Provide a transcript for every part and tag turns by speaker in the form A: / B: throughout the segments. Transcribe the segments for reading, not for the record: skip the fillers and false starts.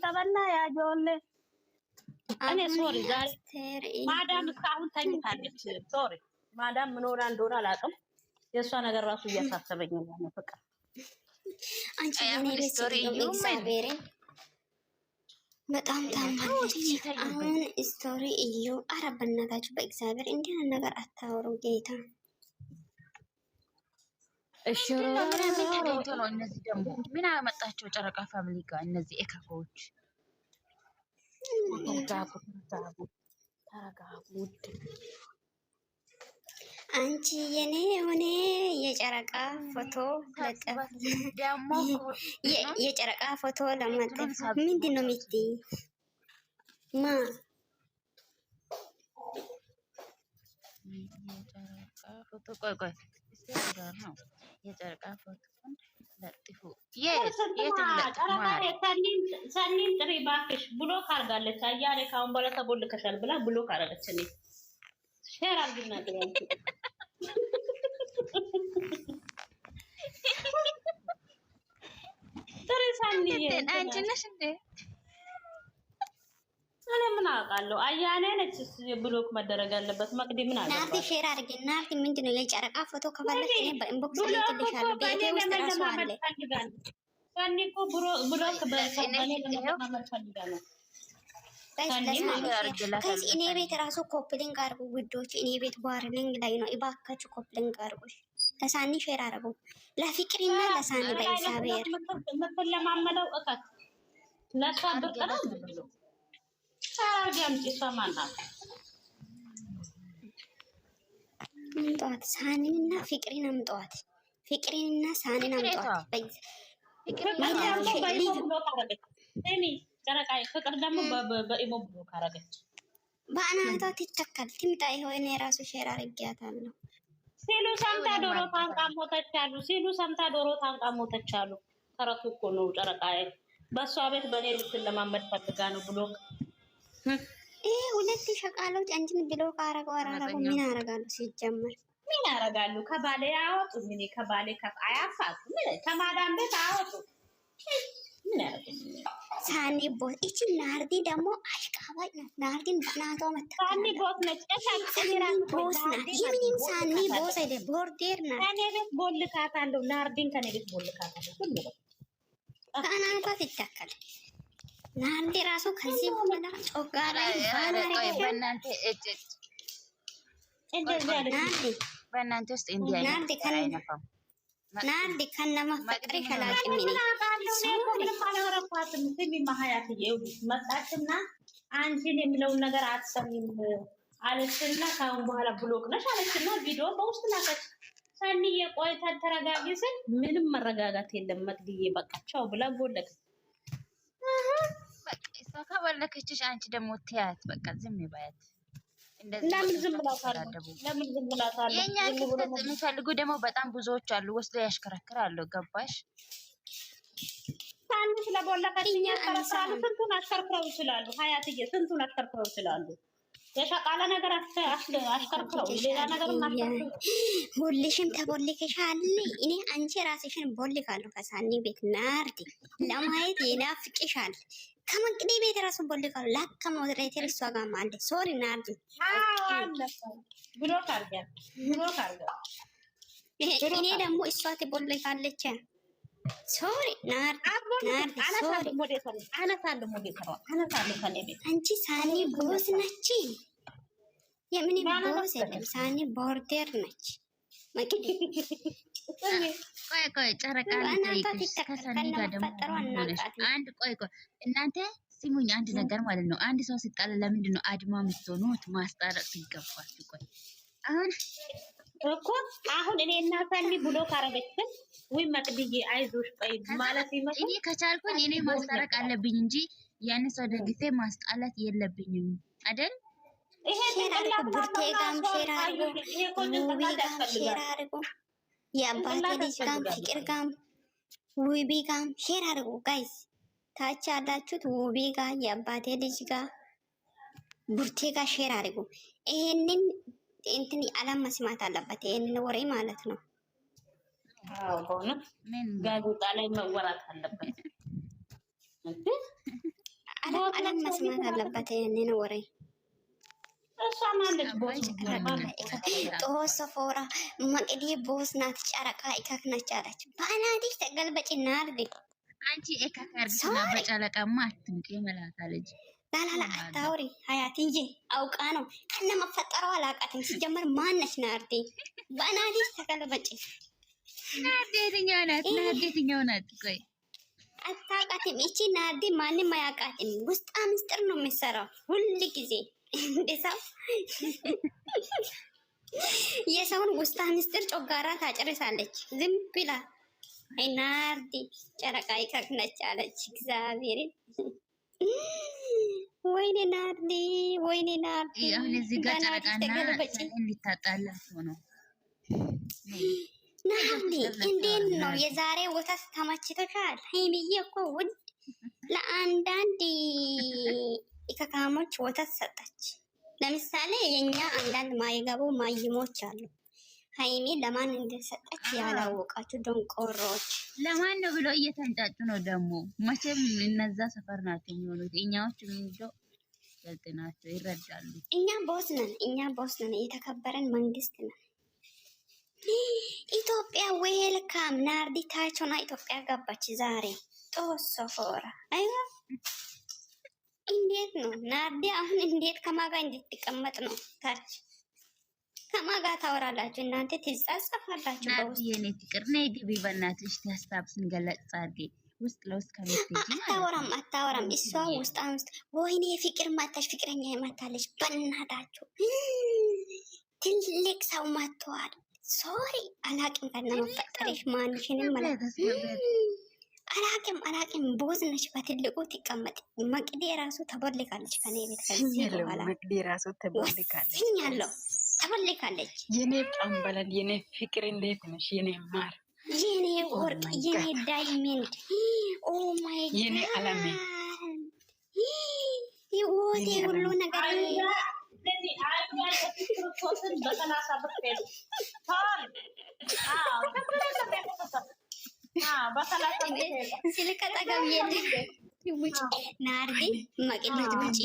A: ተበላ ያጆለ እኔ ሶሪ ዛሬ ማዳም እስካሁን ተኝታለች። ሶሪ ማዳም ምን ሆና እንደሆነ አላውቅም። የእሷ ነገር ራሱ እያሳሰበኝ ነው። ፍቅር
B: አንቺ የኔ ስቶሪ እግዚአብሔርን በጣም ታማለች። አሁን ስቶሪ እዩ። ኧረ በእናታችሁ በእግዚአብሔር እንዲህ ነገር አታወሩ ጌታ።
C: እሺ ምን ተገኝቶ ነው? እነዚህ ደግሞ ምን አመጣቸው? ጨረቃ ፋሚሊ ጋር እነዚህ ኤካኮች ተረጋጉ።
B: አንቺ የኔ ሆነ የጨረቃ ፎቶ ለጠፍ
C: ደግሞ
B: የጨረቃ ፎቶ ለመጠፍ ምንድን ነው የምትይ? ማ
C: የጨረቃ ፎቶ ቆይ እስቲ ጋር ነው የጨረቃ ፎቶን ለጥፉ።
A: ሰኒን ጥሪ እባክሽ ብሎክ አድርጋለች። አያሌ ካሁን በኋላ ተቦልከሻል ብላ ብሎክ አደረገች። እኔ ሼር አድርግና ጥሪ ሰኒ
C: አንቺ ነሽ እንዴ?
A: እኔ ምን አውቃለሁ? አያሌ ነች ብሎክ መደረግ ያለበት። መቅዲ ምን አለ?
B: ናቲ ሼር አድርግና ምንድን ነው የጨረቃ ፎቶ ከፈለክ እኔ በኢንቦክስ ልክልሻለሁ። ቤቴ ውስጥ ራሱ አለ።
A: ሰኒ እኮ ብሎክ በሰበኔ ለማመድ ፈልጋ ነው።
B: ከዚህ እኔ ቤት ራሱ ኮፕሊንግ አርጉ ውዶች። እኔ ቤት ዋርሊንግ ላይ ነው። እባካችሁ ኮፕሊንግ አርጉ። ለሳኒ ሼር አርጉ። ለፍቅርና ለሳኒ በእግዚአብሔር
A: ለማመደው እከት ለሷ ብርቀና ብሎ ታርጋም ይሰማና
B: ምንጧት ሳኒና ፍቅሪን አምጧት። ፍቅሪንና ሳኒን አምጧት።
A: ጨረቃይ ፍቅር ደግሞ በኢሞ ብሎ ካረገች
B: በአናቷ ትተካል። ትምጣ። ይሆን እኔ ራሱ ሼር አድርጌያታለሁ።
A: ሲሉ ሰምታ ዶሮ ታንቃ ሞተች አሉ። ሲሉ ሰምታ ዶሮ ታንቃ ሞተች አሉ። ተረቱ እኮ ነው ጨረቃይ። በሷ ቤት በኔ ልትለማመድ ፈልጋ ነው ብሎ
B: ሁለት ሸቃሎች አንቺን ብሎ ካረገው አራረጉ ምን ያረጋሉ? ሲጀመር
A: ምን ያረጋሉ? ከባሌ ያወጡ ምን ከባሌ አያፋቱ ከማዳም ቤት አወጡ ምን ያረጋሉ?
B: ሳኒ ቦት እቺ ናርዲ ደግሞ አሽቃባጭ ናት። ናርዲን በናቷ መጣ።
A: ሳኒ ቦት ነች።
B: ቦስ ናት። የምንም ሳኒ ቦስ አይደ ቦርዴር ናት።
A: ከኔ ቤት ቦልካታለሁ። ናርዲን ከኔ ቤት ቦልካታለሁ። ሁሉ
B: ከናቷ ትተካል። ናርዲ ራሱ ከዚህ በኋላ ጮጋራ
C: በእናንተ በእናንተ ውስጥ እንዲህ አይነፋም።
B: ናርዲ ከነማ ፍቅሪ ከላቂ ምን
A: አላወራኳትም። ስሚ ማህያትዬ መጣችና አንቺን የሚለውን ነገር አትሰሚም አለችና ካሁን በኋላ ብሎክ ነሽ አለችና ቪዲዮ በውስጥ ላከች። ሰኒዬ ቆይተን ተረጋጊ ስል ምንም መረጋጋት የለም። መቅድዬ በቃ ቻው ብላ ቦለከች።
C: እሷ ከበለከችሽ አንቺ ደግሞ ትያት በቃ ዝም ይባያት።
A: ለምን ዝም ብላታለሁ? ለምን ዝም ብላታለሁ?
C: የኛ ክፍተት የሚፈልጉ ደግሞ በጣም ብዙዎች አሉ። ወስዶ ያሽከረክራሉ። ገባሽ?
A: ሳኒ ስለቦለከችኝ ያሽከረክራሉ። ስንቱን አሽከርክረው ይችላሉ። ሀያትዬ ስንቱን አሽከርክረው ይችላሉ። የሸቃለ ነገር አሽከርክረው ሌላ ነገር ማሽከርክረው
B: ሁልሽም ተቦልከሻል። እኔ አንቺ ራስሽን ቦልካለሁ ከሳኒ ቤት ናርዲ ለማየት ይናፍቅሻል። ከመቅዲ ቤት ራሱ ቦልካለሁ። ላከ ሞዴሬተር እሷ ጋር ማለት ሶሪ ናርዲ
A: ብሎ ካርጋ
B: እኔ ደግሞ እሷ ትቦልካለች። ሶሪ ናርዲ ሶሪ አንቺ ሳኒ ቦስ ነች። የምን ቦስ የለም። ሳኒ ቦርደር ነች። መቅዲ
C: ቆይ ጨረቃ ከሰኒ ጋር ደግሞ አንድ ቆይ እናንተ ሲሙኝ አንድ ነገር ማለት ነው። አንድ ሰው ሲጣላ ለምንድን ነው አድማ የምትሆኑት? ማስታረቅ ሲገባችሁ። ቆይ
A: አሁን እኔ እና ሰኒ ብሎ ካረገችን ወይ መቅድዬ አይዞሽ ቆይ ማለት ይመስል
C: እኔ ከቻልኩኝ እኔ ማስታረቅ አለብኝ እንጂ ያን ሰው ደግፌ ማስጣላት የለብኝም አይደል?
A: ይሄ
B: ቡርቴ ጋም ሼር አድርጉ። የአባቴ ልጅ ጋም ፍቅር ጋም ውቢ ጋም ሼር አድርጉ ጋይስ። ታች ያላችሁት ውቢ ጋ የአባቴ ልጅ ጋ ቡርቴ ጋ ሼር አድርጉ። ይሄንን እንትን አለም መስማት አለበት። ይሄንን ወሬ ማለት ነው።
A: አዎ ሆነ ጋዜጣ ላይ መወራት አለበት።
B: አለም መስማት አለበት። ያንን ወሬ
A: እሷ ማለች ቦስ
B: ጦስ ፎራ መቅዲ ቦስ ናት። ጨረቃ ኢካክ ነች አለች። ባናዲስ ተገልበጭ ናርዲ
C: አንቺ ኤካካርግና በጨለቃማ አትምጪ መላታለች።
B: ላላላ አታውሪ ሀያትዬ አውቃ ነው ከነ መፈጠረው አላውቃትም። ሲጀመር ማነች ናርዲ? ባናዲስ ተገልበጭ
C: ናርዲ የትኛው ናት? ናርዲ የትኛው ናት? ቆይ
B: አታውቃትም። እቺ ናርዲ ማንም አያውቃትም። ውስጣ ምስጢር ነው የሚሰራው ሁል ጊዜ እንደሰው የሰውን ውስጣ ምስጢር ጮጋራ ታጨርሳለች ዝም ብላ። አይ ናርዲ ጨረቃ ይከክነች አለች። እግዚአብሔርን ወይኔ ናርዲ ወይኔ ናርዲ።
C: አሁን እዚህ ጋር ጨረቃና እንዲታጣላችሁ ነው።
B: ናርዲ እንዴት ነው የዛሬ ወተት ተመችቶሻል? ሀይሚዬ እኮ ውድ ለአንዳንድ ኢከካሞች ወተት ሰጠች። ለምሳሌ የኛ አንዳንድ ማይገቡ ማይሞች አሉ። ሀይሚ ለማን እንደሰጠች ያላወቃችሁ ደንቆሮች።
C: ለማን ነው ብሎ እየተንጫጩ ነው ደግሞ። መቼም እነዛ ሰፈር ናቸው የሚሆኑት። እኛዎች ምንጆ ገልጥ ናቸው ይረዳሉ።
B: እኛ ቦስ ነን፣ እኛ ቦስ ነን፣ የተከበረን መንግስት ነን። ኢትዮጵያ ዌልካም። ናርዲ ታቸውና ኢትዮጵያ ገባች ዛሬ ጦሶ ፎራ አይዋ እንዴት ነው ናርዲ? አሁን እንዴት ከማጋ እንድትቀመጥ ነው? ታች ከማጋ ታወራላችሁ እናንተ ትጻጻፋላችሁ።
C: ናርዲ የኔ ፍቅር ነይ ግቢ በእናትሽ ሀሳብ ስንገለጽ አድርጌ ውስጥ ለውስጥ ከቤት
B: አታወራም። እሷ ውስጥ አምስት ወይኔ ፍቅር ማታሽ ፍቅረኛ ይማታለች። በእናታችሁ ትልቅ ሰው ማተዋል። ሶሪ አላቅም ከነ መፈጠረሽ ማንሽንም ማለት አላቅም ቦዝ ነች። በትልቁ ትቀመጥ። መቅዲ ራሱ ተቦልካለች ከኔ ቤት ከዚህ በኋላ
D: መቅዲ ራሱ ተቦልካለች።
B: ተቦልካለች።
D: የኔ ጣምበላል የኔ ፍቅር እንዴት ነሽ? የኔ ማር
B: የኔ ወርቅ የኔ ዳይመንድ ኦ ማይ ጋድ
D: የኔ አለሜ
B: ይወቴ ሁሉ ነገር ናርዲ መቅዲ ውጪ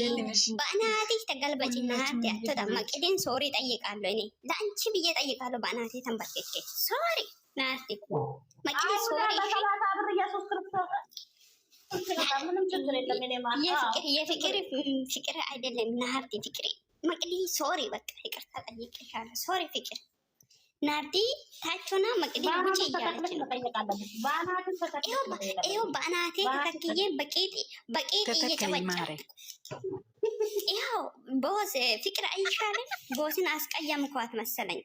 B: በእናትሽ ተገልበጪ። ናርዲ አትወጣ። መቅዲን ሶሪ ጠይቃለሁ እኔ ለአንቺ ብዬ ጠይቃለሁ። በእናቴ ተንበርክኬ ሶሪ ናርዲ መቅዲ ሶሪ። የፍቅር አይደለም ናርዲ ፍቅሬ መቅዲ ሶሪ በቃ ይቅርታ ጠይቅሻለሁ። ሶሪ ፍቅር ናርዲ ታቾና መቅዲ ውጪ እያለች ነው። ይኸው በአናቴ ተከትዬ በቄጤ እየጨበጨ ይኸው ቦስ ፍቅር አይሻልም? ቦስን አስቀየምኳት መሰለኝ።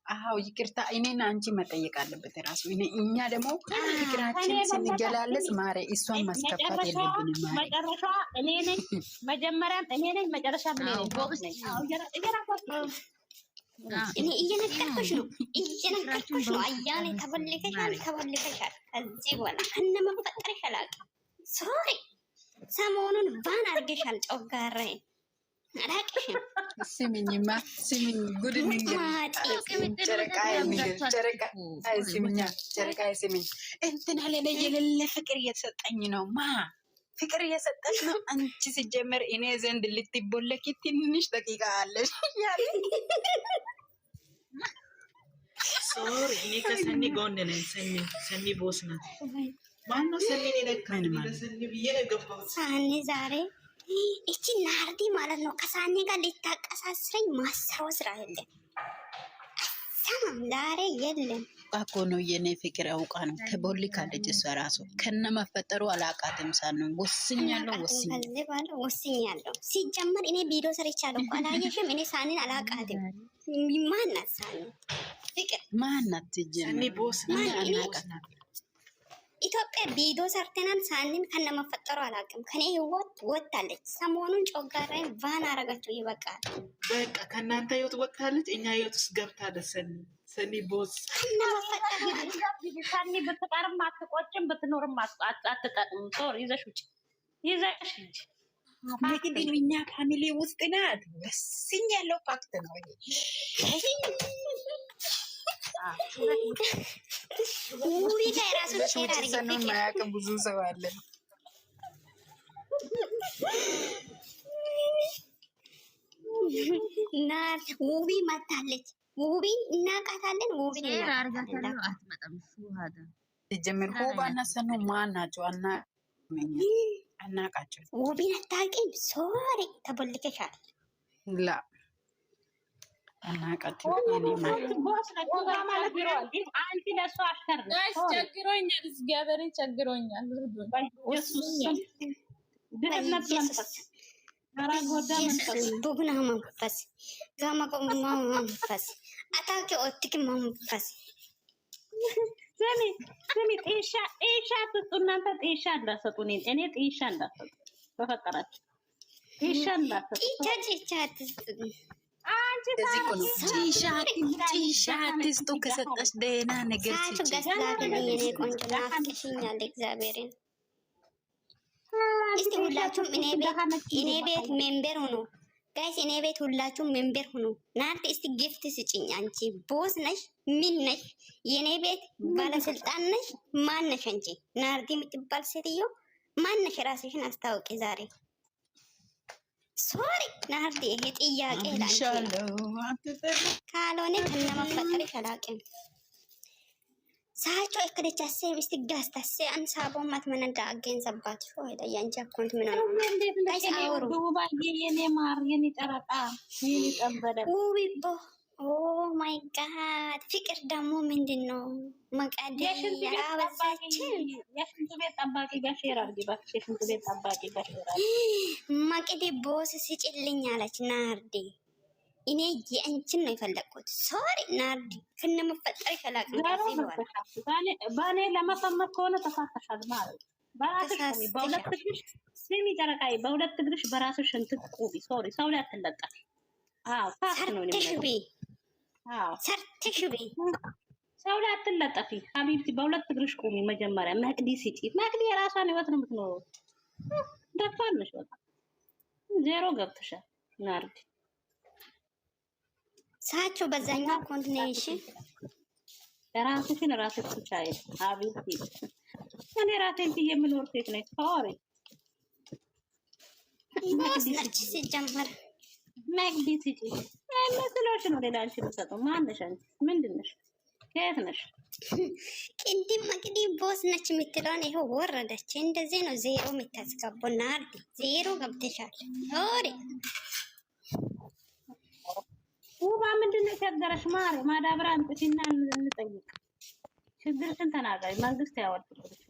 D: አዎ ይቅርታ እኔና አንቺ መጠየቅ አለበት ራሱ። እኛ ደግሞ ፍቅራችን ስንገላለጽ ማሬ እሷን ማስከፋት የለብንም።
A: መጨረሻ እኔ ነኝ፣ መጀመሪያም እኔ ነኝ፣ መጨረሻ እኔ ነኝ። ቦስ ነኝ።
B: እኔ እየነገርኩሽ ነው። አያኔ ተበልከሻል። ከዚህ በኋላ ከነ መፈጠርሽ አላውቅም። ሶሪ ሰሞኑን ባን አድርገሻል። ጮጋራዬ አላውቅሽም።
D: ስሚኝማ ስሚኝ ጉድ ጨረቃ ስሚኝ እንትና ለኔ የሌለ ፍቅር እየተሰጠኝ ነው። ፍቅር እየሰጠች ነው። አንቺ ሲጀመር እኔ ዘንድ ልትቦለኪ ትንሽ ደቂቃ አለሽ ያለ
E: ሶሪ እኔ ከሰኒ ጎን ነኝ። ሰኒ ቦስ ናት። ማነው ሰኒን የነካኝ? ሰኒ ብዬ ነው የገባሁት።
B: ሳኒ ዛሬ እቺ ናርዲ ማለት ነው ከሳኒ ጋር ልታቀሳስረኝ ማሰሮ ስራ የለም። ሰማም ዛሬ የለም
D: እኮ ነው የኔ ፍቅር አውቃ ነው ተቦልካለች። እሷ ራሱ ከነ መፈጠሩ አላቃትም። ሳን ወስኛለሁ።
B: ሲጀመር እኔ ቪዲዮ ሰርቻለሁ እኮ አላየሽም? እኔ ሳኒን አላቃትም። ማናት ሳኒ? ፍቅር
D: ማናት?
E: ሰኒ ቦስ ናት።
B: ኢትዮጵያ ቪዲዮ ሰርተናል። ሳኒን ከነ መፈጠሩ አላውቅም። ከኔ ህይወት ወጣለች። ሰሞኑን ጮጋራይ ቫን አረጋችሁ። ይበቃል
E: በቃ ከእናንተ ህይወት ወጣለች። እኛ ህይወት ውስጥ ገብታለች። ሰኒ ቦስ
B: ከነ መፈጠሩ
A: ሰኒ ብትቀርም አትቆጭም፣ ብትኖርም አትጠቅም። ሶሪ ይዘሽ ውጭ ይዘሽ እንጂ
D: እንግዲህ እኛ ፋሚሊ ውስጥ ናት። ወስኝ ያለው ፋክት ነው።
B: ውይ ጋር ራሱ ሼር አድርጌ
D: ማያውቅ ብዙ ሰው አለ።
B: ናት ውቢ መታለች። ውቢ እናቃታለን። ውቢን
C: ሼር
B: እናቃታለን።
C: አርጋታለሁ አትመጣም። እሱ ሀደ
D: ሲጀምር ሁባና ሰኑ ማን ናቸው? አናቃቸው።
B: ውቢን አታውቂም? ሶሪ ተቦልከሻል።
D: ላ አናቃቸው።
A: አንቺ ለእሱ አሽከር ነሽ።
F: ቸግሮኛል፣ እግዚአብሔርን ቸግሮኛል።
A: ድህነት መንፈስ
B: ቡግና መንፈስ ጋማቆማ መንፈስ አታውቂ ኦቲክ መንፈስ
A: ስሚ ጤሻ አትስጡ እናንተ። ጤሻ እንዳሰጡ እኔ ጤሻ እንዳሰጡ በፈጠራችሁ ጤሻ እንዳሰጡ።
B: ጭቻ አትስጡ።
D: ጭሻ አትስጡ። ከሰጠሽ ደህና ነገር
B: ሳቱ ገዝላገኝ የኔ ቆንጆ ናፍቀሽኛል። እግዚአብሔርን እስቲ ሁላችሁም እኔ ቤት ሜምበር ሁኑ ጋይስ። እኔ ቤት ሁላችሁም ሜምበር ሁኑ። ናርዲ እስቲ ጊፍት ስጭኝ። አንቺ ቦስ ነሽ? ምን ነሽ? የኔ ቤት ባለስልጣን ነሽ? ማን ነሽ አንቺ? ናርዲ የምትባል ሴትዮ ማን ነሽ? ራስሽን አስታውቂ ዛሬ። ሶሪ ናርዲ፣ ይሄ ጥያቄ ላንቺ ካልሆነ ከነመፈጠርሽ አላውቅም። ሳቾ እከደቻሴ ሚስት ጋስታሴ አንሳቦ ማትመነዳ አገኝ ዘባት ሆይ ያንቺ አካውንት ምን ነው?
A: እንዴት ነሽ? ዱባይ የኔ ማር የኔ ጨረቃ የኔ ጠንበለ
B: ውቢቦ ኦ ማይ ጋድ። ፍቅር ደግሞ ምንድን ነው? መቀደ ያበዛችን
A: የሽንት ቤት ጠባቂ ጋር ሼር አድርጊ እባክሽ። የሽንት ቤት ጠባቂ ጋር ሼር አድርጊ።
B: መቅዲ ቦስ ስጭልኝ አለች ናርዲ። እኔ የአንቺን ነው የፈለግኩት። ሶሪ ናርዲ ከነመፈጠር ይፈላቅ
A: ባኔ ለመፈመት ከሆነ ተሳተሻል ማለት በራስሽ በሁለት እግርሽ ስሚ ጨረቃዬ፣ በሁለት እግርሽ በራስሽ እንትን ቁሚ። ሶሪ ሰው ላይ አትለጠፍ። አዎ ፋክት ነው ነው። አዎ
B: ሰርተሽ ቢ
A: ሰው ላይ አትለጠፊ ሀቢብቲ። በሁለት እግርሽ ቁሚ። መጀመሪያ መቅዲ ስጪ። መቅዲ የራሷን ህይወት ነው የምትኖረው። ደፋር ነሽ በቃ ዜሮ ገብተሻል ናርዲ።
B: ሳቸው በዛኛው ኮንቲኔሽን
A: ራስሽን ራስሽ ብቻዬ አብይቲ። እኔ ራሴን ብዬ የምኖር ሴት ነኝ። ሶሪ
B: ቦስ ነች ሲጀመር።
A: መቅዲ ስጪ መስሎሽ ነው ሌላ አንቺ የምትሰጠው። ማነሽ አንቺ? ምንድን ነሽ? ከየት ነሽ?
B: ቅድም መቅዲ ቦስ ነች የምትለውን ይኸው ወረደች። እንደዚህ ነው ዜሮ የምታስገባው። ናርዲ ዜሮ ገብተሻል። ሶሪ
A: ውባ ምንድን ነው የቸገረሽ? ማዳበሪያ አምጥቲና እንጠይቅ። ችግርሽን ተናገሪ። መንግስት ያወጣልሽ።